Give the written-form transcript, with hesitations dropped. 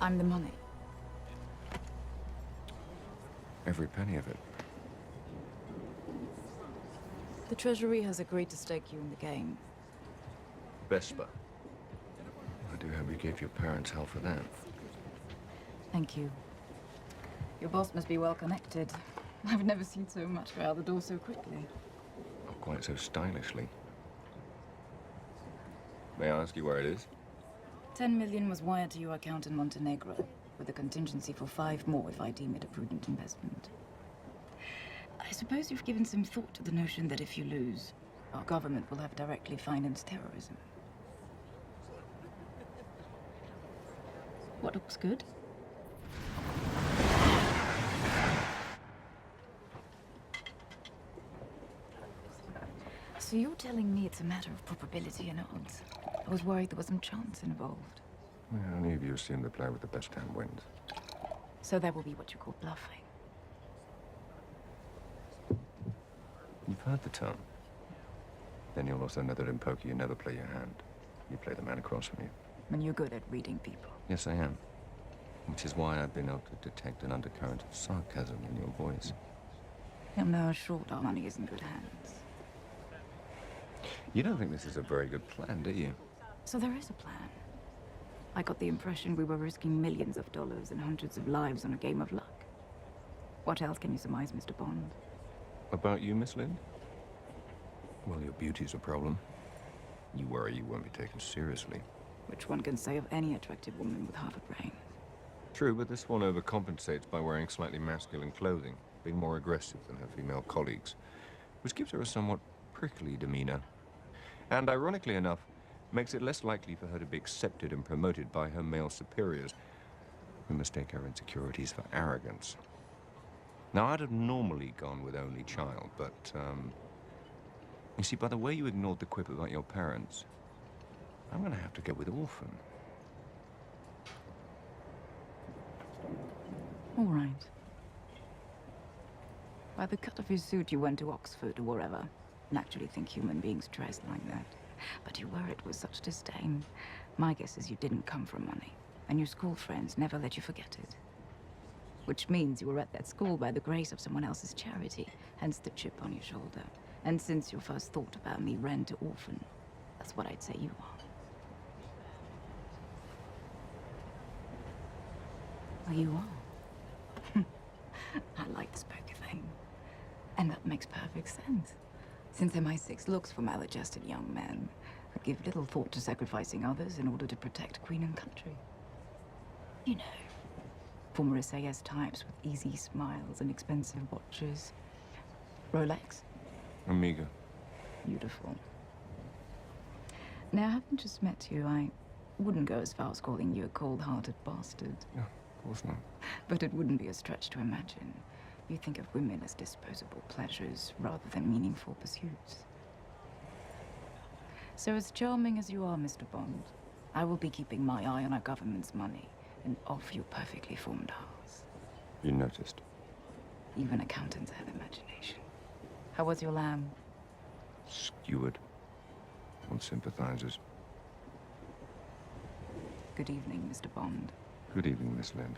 I'm the money. Every penny of it. The Treasury has agreed to stake you in the game. Vesper. I do hope you gave your parents hell for that. Thank you. Your boss must be well connected. I've never seen so much go out the door so quickly. Not quite so stylishly. May I ask you where it is? 10 million was wired to your account in Montenegro, with a contingency for 5 more if I deem it a prudent investment. I suppose you've given some thought to the notion that if you lose, our government will have directly financed terrorism. What looks good? So you're telling me it's a matter of probability and odds? I was worried there was some chance involved. Well, any of you assume the player with the best hand wins. So that will be what you call bluffing. You've heard the term. Then you'll also know that in poker you never play your hand. You play the man across from you. And you're good at reading people. Yes, I am. Which is why I've been able to detect an undercurrent of sarcasm in your voice. You'll know short our money is in good hands. You don't think this is a very good plan, do you? So there is a plan. I got the impression we were risking millions of dollars and hundreds of lives on a game of luck. What else can you surmise, Mr. Bond? About you, Miss Lynd? Well, your beauty's a problem. You worry you won't be taken seriously. Which one can say of any attractive woman with half a brain? True, but this one overcompensates by wearing slightly masculine clothing, being more aggressive than her female colleagues, which gives her a somewhat prickly demeanor. And ironically enough, makes it less likely for her to be accepted and promoted by her male superiors, who mistake her insecurities for arrogance. Now, I'd have normally gone with only child, but, you see, by the way you ignored the quip about your parents, I'm gonna have to go with orphan. All right. By the cut of your suit, you went to Oxford or wherever. Naturally think human beings dress like that. But you wear it with such disdain. My guess is you didn't come from money, and your school friends never let you forget it. Which means you were at that school by the grace of someone else's charity, hence the chip on your shoulder. And since your first thought about me ran to orphan, that's what I'd say you are. Well, you are. I like this poker thing. And that makes perfect sense. Since MI6 looks for maladjusted young men who give little thought to sacrificing others in order to protect Queen and country. You know, former SAS types with easy smiles and expensive watches. Rolex? Amiga. Beautiful. Now, having just met you, I wouldn't go as far as calling you a cold-hearted bastard. No, of course not. But it wouldn't be a stretch to imagine you think of women as disposable pleasures rather than meaningful pursuits. So as charming as you are, Mr. Bond, I will be keeping my eye on our government's money and off your perfectly formed house. You noticed. Even accountants have imagination. How was your lamb? Skewered. On sympathizers. Good evening, Mr. Bond. Good evening, Miss Lynd.